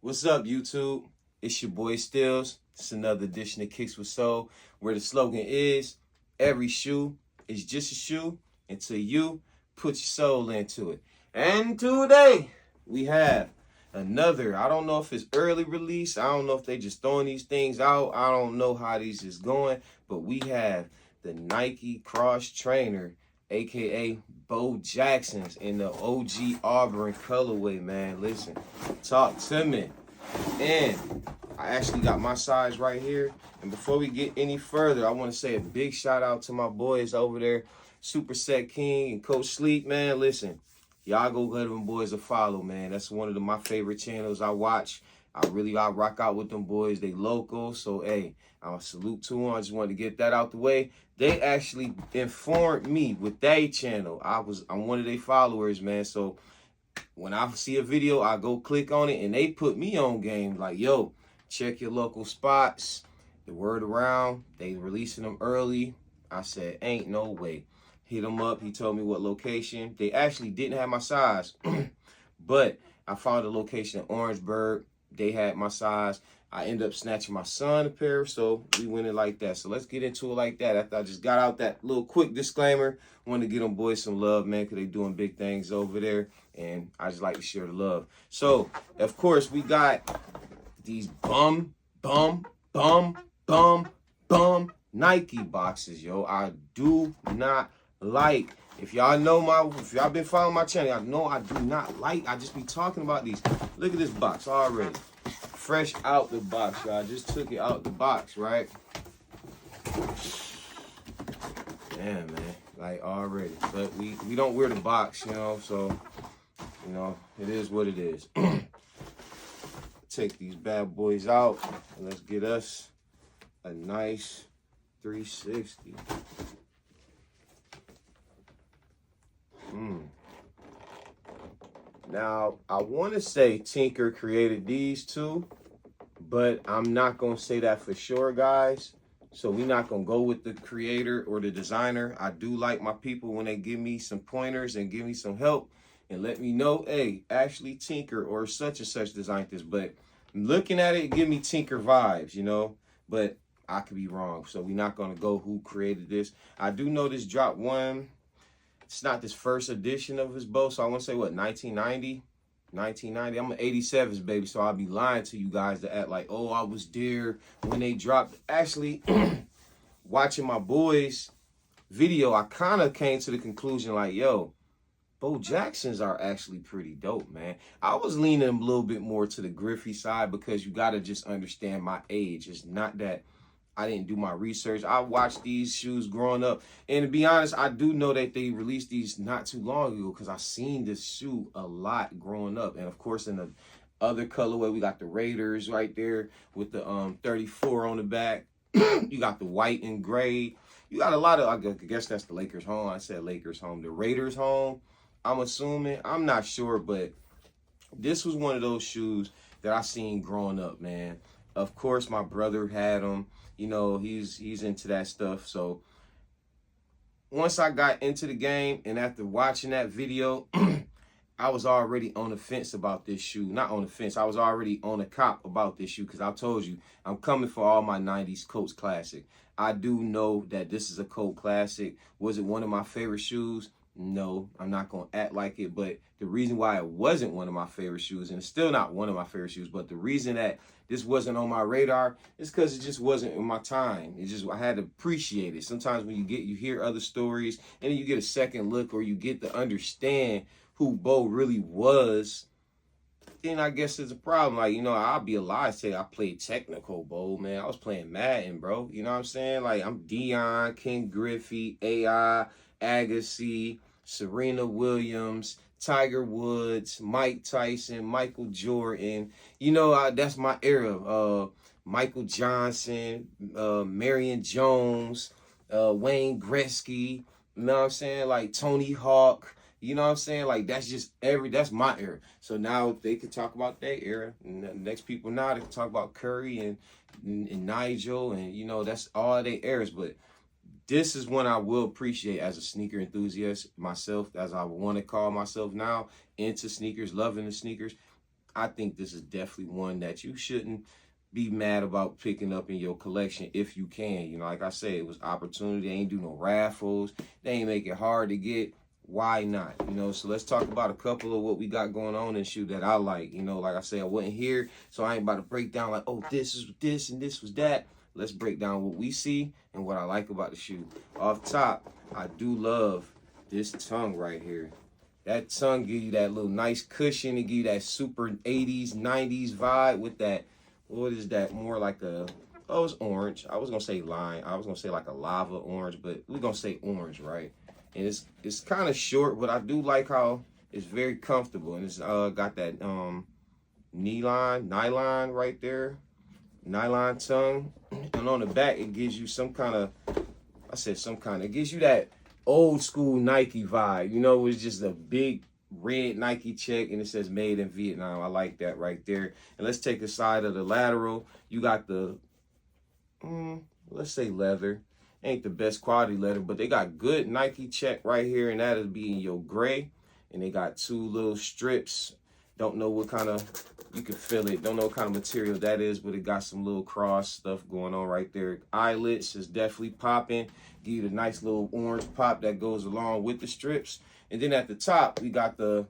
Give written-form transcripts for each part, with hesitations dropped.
What's up, YouTube? It's your boy Steelez. It's another edition of Kicks with Soul, where the slogan is, every shoe is just a shoe until you put your soul into it. And today, we have another, I don't know if it's early release. I don't know if they just throwing these things out. I don't know how these is going, but we have the Nike Cross Trainer, aka Bo Jackson's, in the OG Auburn colorway, man. Listen, talk to me. And I actually got my size right here. And before we get any further, I want to say a big shout out to my boys over there, Super Set King and Coach Sleep, man. Listen, y'all go give them boys a follow, man. That's one of my favorite channels I watch. I rock out with them boys. They local, so hey, I'll salute to them. I just wanted to get that out the way. They actually informed me with their channel. I'm one of their followers, man. So when I see a video, I go click on it, and they put me on game. Like, yo, check your local spots. The word around, they releasing them early. I said, ain't no way. Hit him up. He told me what location. They actually didn't have my size, but I found a location in Orangeburg. They had my size. I ended up snatching my son a pair, so we went in like that. So let's get into it like that. After I just got out that little quick disclaimer, wanted to get them boys some love, man, because they doing big things over there, and I just like to share the love. So, of course, we got these bum Nike boxes, yo. I do not like. If y'all been following my channel, y'all know I do not like. I just be talking about these. Look at this box already. Fresh out the box, y'all. I just took it out the box, right? Damn, man. Like, already. But we don't wear the box, you know, so, you know, it is what it is. Take these bad boys out, and let's get us a nice 360. Now, I want to say Tinker created these two, but I'm not going to say that for sure, guys. So we're not going to go with the creator or the designer. I do like my people when they give me some pointers and give me some help and let me know, hey, actually Tinker or such and such designed this. But looking at it give me Tinker vibes, you know, but I could be wrong. So we're not going to go who created this. I do know this dropped one. It's not this first edition of his bow, so I want to say, what, 1990? 1990. I'm an 87s baby, so I'll be lying to you guys to act like, oh, I was there when they dropped. Actually, watching my boys' video, I kind of came to the conclusion like, yo, Bo Jacksons are actually pretty dope, man. I was leaning a little bit more to the Griffey side because you got to just understand my age. It's not that I didn't do my research. I watched these shoes growing up. And to be honest, I do know that they released these not too long ago because I seen this shoe a lot growing up. And of course, in the other colorway, we got the Raiders right there with the 34 on the back. You got the white and gray. You got a lot of, I guess that's the Lakers home. I said Lakers home. The Raiders home, I'm assuming. I'm not sure, but this was one of those shoes that I seen growing up, man. Of course, my brother had them. You know, he's into that stuff. So once I got into the game and after watching that video, I was already on the fence about this shoe. Not on the fence. I was already on the cop about this shoe because I told you I'm coming for all my 90s Colts classic. I do know that this is a Colt classic. Was it one of my favorite shoes? No, I'm not going to act like it. But the reason why it wasn't one of my favorite shoes, and it's still not one of my favorite shoes, but the reason that this wasn't on my radar is because it just wasn't in my time. I had to appreciate it. Sometimes when you hear other stories and then you get a second look or you get to understand who Bo really was, then I guess it's a problem. Like, you know, I'll be a lie to say I played technical Bo, man. I was playing Madden, bro. You know what I'm saying? Like, I'm Dion, King Griffey, AI, Agassi, Serena Williams, Tiger Woods, Mike Tyson, Michael Jordan. You know, that's my era. Michael Johnson, Marion Jones, Wayne Gretzky. You know what I'm saying? Like Tony Hawk. You know what I'm saying? Like, that's my era. So now they can talk about their era. And the next people now, they can talk about Curry and Nigel. And, you know, that's all their eras. But this is one I will appreciate as a sneaker enthusiast myself, as I want to call myself now, into sneakers, loving the sneakers. I think this is definitely one that you shouldn't be mad about picking up in your collection if you can. You know, like I said, it was opportunity. They ain't do no raffles. They ain't make it hard to get. Why not? You know, so let's talk about a couple of what we got going on in shoe that I like. You know, like I said, I wasn't here, so I ain't about to break down like, oh, this is this and this was that. Let's break down what we see and what I like about the shoe. Off top, I do love this tongue right here. That tongue give you that little nice cushion. It give you that super 80s, 90s vibe with that, what is that? More like a, oh, it's orange. I was going to say lime. I was going to say like a lava orange, but we're going to say orange, right? And it's kind of short, but I do like how it's very comfortable. And it's got that nylon right there. Nylon tongue. And on the back, it gives you some kind of, it gives you that old school Nike vibe. You know, it's just a big red Nike check and it says made in Vietnam. I like that right there. And let's take the side of the lateral. You got the, let's say leather. Ain't the best quality leather, but they got good Nike check right here, and that'll be in your gray. And they got two little strips. Don't know what kind of, you can feel it. Don't know what kind of material that is, but it got some little cross stuff going on right there. Eyelets is definitely popping. Give you the nice little orange pop that goes along with the strips. And then at the top, we got the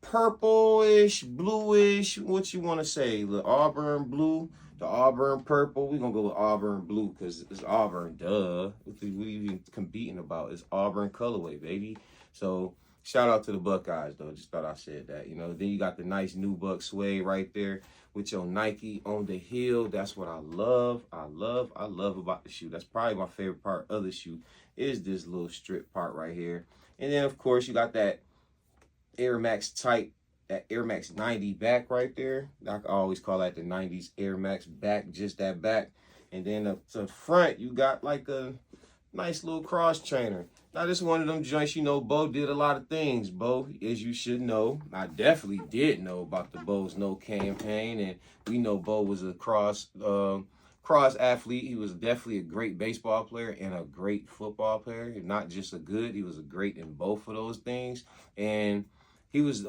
purplish, bluish, what you want to say, the Auburn blue, the Auburn purple. We're going to go with Auburn blue because it's Auburn, duh. What are you even competing about? It's Auburn colorway, baby. So shout out to the Buckeyes, though. Just thought I said that, you know. Then you got the nice nubuck suede right there with your Nike on the heel. That's what I love. I love about the shoe. That's probably my favorite part of the shoe is this little strip part right here. And then, of course, you got that Air Max type, that Air Max 90 back right there. I always call that the 90s Air Max back, just that back. And then up to the front, you got like a nice little cross trainer. Now, this is one of them joints, you know, Bo did a lot of things. Bo, as you should know, I definitely did know about the Bo's No campaign. And we know Bo was a cross athlete. He was definitely a great baseball player and a great football player. Not just a good, he was a great in both of those things. And he was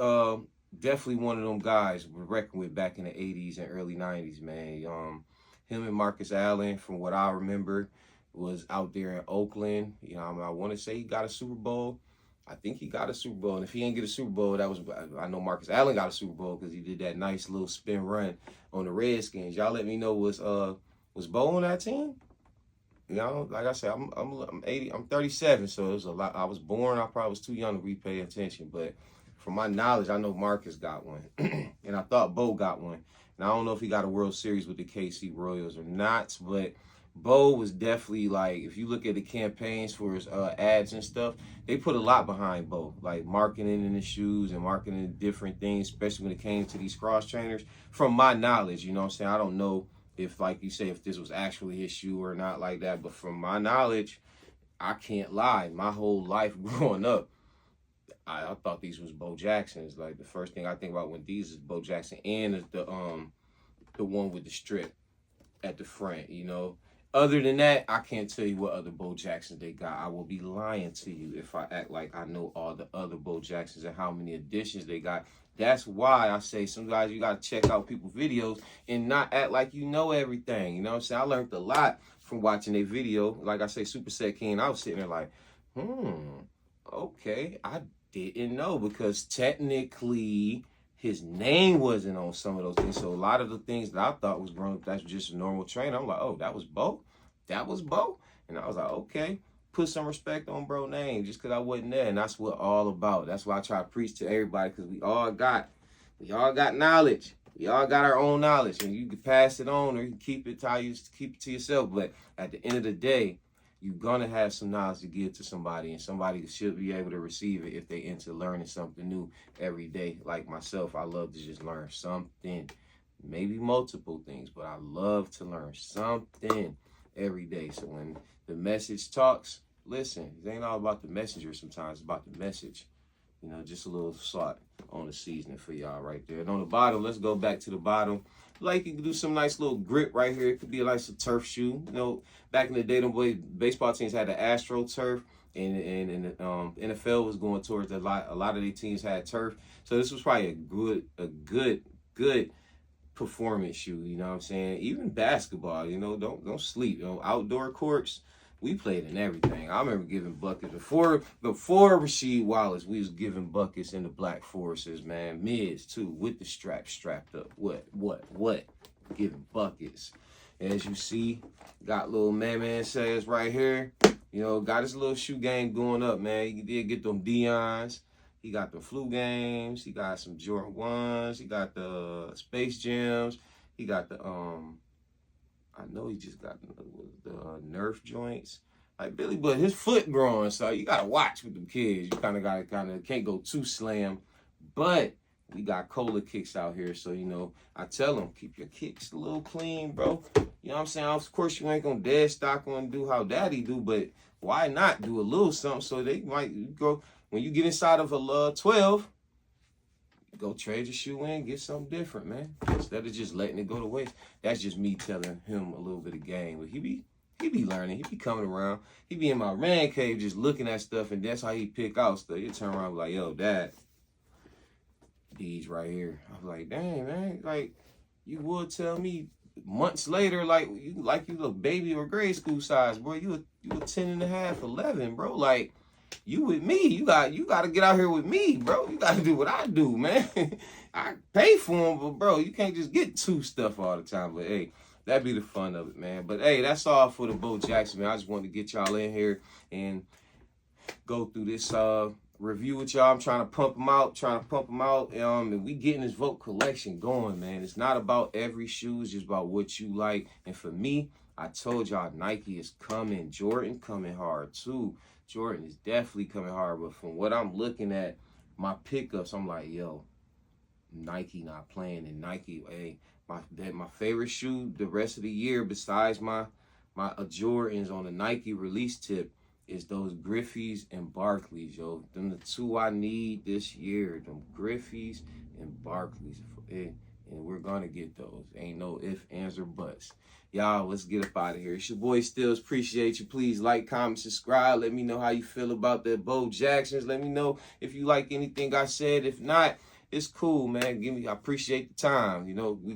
definitely one of them guys we're reckoning with back in the 80s and early 90s, man. Him and Marcus Allen, from what I remember, was out there in Oakland. You know, I want to say he got a Super Bowl. I think he got a Super Bowl. And if he didn't get a Super Bowl, I know Marcus Allen got a Super Bowl because he did that nice little spin run on the Redskins. Y'all let me know, was Bo on that team? You know, like I said, I'm 37, so it was a lot. I was born, I probably was too young to really pay attention, but from my knowledge, I know Marcus got one, and I thought Bo got one. And I don't know if he got a World Series with the KC Royals or not, but Bo was definitely, like, if you look at the campaigns for his ads and stuff, they put a lot behind Bo, like marketing in the shoes and marketing different things, especially when it came to these cross trainers. From my knowledge, you know what I'm saying? I don't know if, like you say, if this was actually his shoe or not like that, but from my knowledge, I can't lie. My whole life growing up, I thought these was Bo Jackson's. Like, the first thing I think about when these is Bo Jackson and the one with the strip at the front, you know. Other than that, I can't tell you what other Bo Jacksons they got. I will be lying to you if I act like I know all the other Bo Jacksons and how many editions they got. That's why I say sometimes you got to check out people's videos and not act like you know everything. You know what I'm saying? I learned a lot from watching their video. Like I say, Super Set King, I was sitting there like, okay, I didn't know, because technically his name wasn't on some of those things. So a lot of the things that I thought was grown up, that's just a normal trainer. I'm like, oh, that was Bo? That was Bo? And I was like, okay, put some respect on bro name just because I wasn't there. And that's what all about. That's why I try to preach to everybody, because we all got knowledge. We all got our own knowledge, and you can pass it on or you can keep it to yourself. But at the end of the day, you're going to have some knowledge to give to somebody, and somebody should be able to receive it if they into learning something new every day. Like myself, I love to just learn something, maybe multiple things, but I love to learn something every day. So when the message talks, listen, it ain't all about the messenger sometimes, it's about the message. You know, just a little salt on the seasoning for y'all right there. And on the bottom, let's go back to the bottom. Like, you can do some nice little grip right here. It could be a nice turf shoe. You know, back in the day, them boy baseball teams had the Astro turf. and NFL was going towards a lot of their teams had turf. So this was probably a good performance shoe, you know what I'm saying? Even basketball, you know, don't sleep. You know, outdoor courts, we played in everything. I remember giving buckets before Rasheed Wallace. We was giving buckets in the Black Forces, man. Mids too, with the strapped up. What? Giving buckets. As you see, got little man says right here. You know, got his little shoe game going up, man. He did get them Deions. He got the flu games. He got some Jordan 1s. He got the Space Jams. He got the, I know he just got the Nerf joints. Like Billy, but his foot growing, so you got to watch with them kids. You kind of can't go too slam. But we got Cola kicks out here, so, you know, I tell them, keep your kicks a little clean, bro. You know what I'm saying? Of course, you ain't going to dead stock on do how daddy do, but why not do a little something so they might go, when you get inside of a 12, go trade your shoe in, get something different, man. Instead of just letting it go to waste. That's just me telling him a little bit of game, but he be learning. He be coming around. He be in my man cave just looking at stuff, and that's how he pick out stuff. He turn around and be like, yo, Dad, these right here. I'm like, dang, man, like, you would tell me months later, like you a baby or grade school size, bro. You a 10 and a half, 11, bro. Like, you with me. You got to get out here with me, bro. You got to do what I do, man. I pay for them, but, bro, you can't just get two stuff all the time. But, hey, that'd be the fun of it, man. But, hey, that's all for the Bo Jackson, man. I just wanted to get y'all in here and go through this review with y'all. I'm trying to pump them out. And we getting this Vote collection going, man. It's not about every shoe. It's just about what you like. And for me, I told y'all Nike is coming. Jordan coming hard, too. Jordan is definitely coming hard. But from what I'm looking at, my pickups, I'm like, yo, Nike not playing. And Nike, hey, my favorite shoe the rest of the year besides my Jordans on the Nike release tip is those Griffeys and Barkleys, yo. Them the two I need this year. Them Griffeys and Barkleys. And we're going to get those. Ain't no ifs, ands, or buts. Y'all, let's get up out of here. It's your boy Steelez. Appreciate you. Please like, comment, subscribe. Let me know how you feel about that Bo Jacksons. Let me know if you like anything I said. If not, it's cool, man. I appreciate the time. You know, we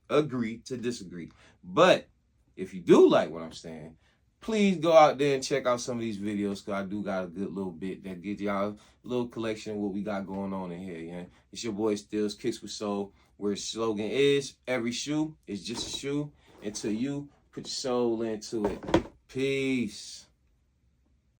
agree to disagree. But if you do like what I'm saying, please go out there and check out some of these videos, because I do got a good little bit that gives y'all a little collection of what we got going on in here, yeah? It's your boy Steelez, KickzWitSoul, where his slogan is, every shoe is just a shoe until you put your soul into it. Peace.